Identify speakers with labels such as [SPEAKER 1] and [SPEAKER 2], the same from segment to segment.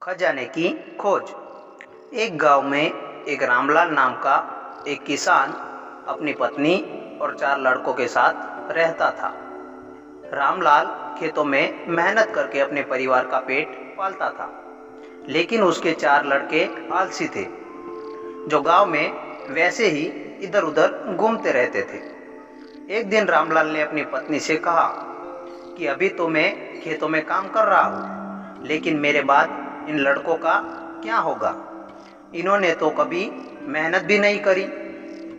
[SPEAKER 1] खजाने की खोज। एक गांव में एक रामलाल नाम का एक किसान अपनी पत्नी और 4 लड़कों के साथ रहता था। रामलाल खेतों में मेहनत करके अपने परिवार का पेट पालता था, लेकिन उसके 4 लड़के आलसी थे, जो गांव में वैसे ही इधर उधर घूमते रहते थे। एक दिन रामलाल ने अपनी पत्नी से कहा कि अभी तो मैं खेतों में काम कर रहा हूँ, लेकिन मेरे बाद इन लड़कों का क्या होगा? इन्होंने तो कभी मेहनत भी नहीं करी,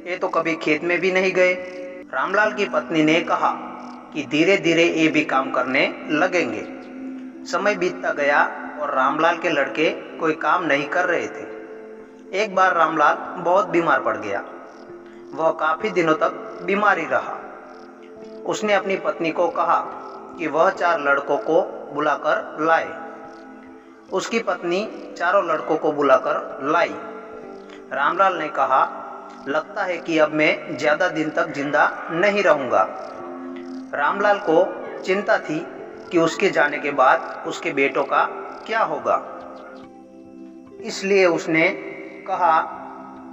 [SPEAKER 1] ये तो कभी खेत में भी नहीं गए। रामलाल की पत्नी ने कहा कि धीरे धीरे ये भी काम करने लगेंगे। समय बीतता गया और रामलाल के लड़के कोई काम नहीं कर रहे थे। एक बार रामलाल बहुत बीमार पड़ गया। वह काफी दिनों तक बीमार ही रहा। उसने अपनी पत्नी को कहा कि वह 4 लड़कों को बुलाकर लाए। उसकी पत्नी चारों लड़कों को बुलाकर लाई। रामलाल ने कहा, लगता है कि अब मैं ज्यादा दिन तक जिंदा नहीं रहूंगा। रामलाल को चिंता थी कि उसके जाने के बाद उसके बेटों का क्या होगा। इसलिए उसने कहा,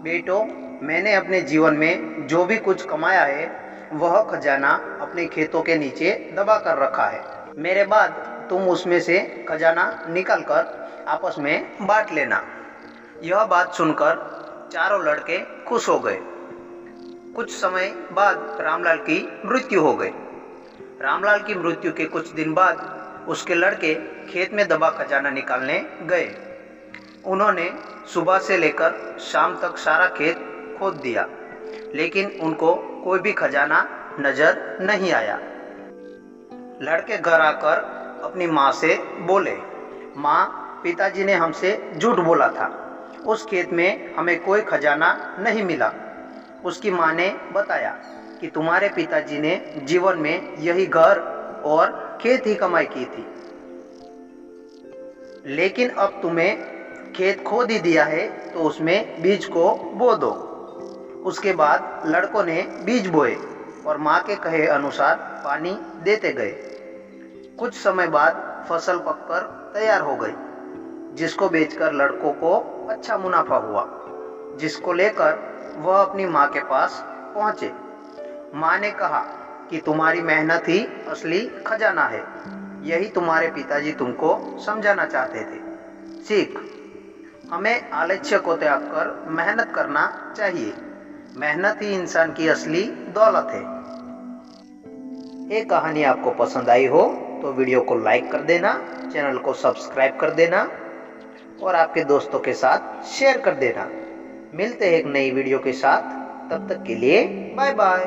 [SPEAKER 1] बेटो, मैंने अपने जीवन में जो भी कुछ कमाया है वह खजाना अपने खेतों के नीचे दबा कर रखा है। मेरे बाद तुम उसमें से खजाना निकालकर आपस में बांट लेना। यह बात सुनकर चारों लड़के खुश हो गए। कुछ समय बाद रामलाल की मृत्यु हो गई। रामलाल की मृत्यु के कुछ दिन बाद उसके लड़के खेत में दबा खजाना निकालने गए। उन्होंने सुबह से लेकर शाम तक सारा खेत खोद दिया, लेकिन उनको कोई भी खजाना नजर नहीं आया। लड़के घर आकर अपनी माँ से बोले, माँ, पिताजी ने हमसे झूठ बोला था, उस खेत में हमें कोई खजाना नहीं मिला। उसकी माँ ने बताया कि तुम्हारे पिताजी ने जीवन में यही घर और खेत ही कमाई की थी, लेकिन अब तुम्हें खेत खोद ही दिया है तो उसमें बीज को बो दो। उसके बाद लड़कों ने बीज बोए और माँ के कहे अनुसार पानी देते गए। कुछ समय बाद फसल पककर तैयार हो गई, जिसको बेचकर लड़कों को अच्छा मुनाफा हुआ, जिसको लेकर वह अपनी माँ के पास पहुँचे। माँ ने कहा कि तुम्हारी मेहनत ही असली खजाना है, यही तुम्हारे पिताजी तुमको समझाना चाहते थे। सीख, हमें आलस्य को त्याग कर मेहनत करना चाहिए। मेहनत ही इंसान की असली दौलत है। ये कहानी आपको पसंद आई हो तो वीडियो को लाइक कर देना, चैनल को सब्सक्राइब कर देना और आपके दोस्तों के साथ शेयर कर देना। मिलते हैं एक नई वीडियो के साथ, तब तक के लिए बाय बाय।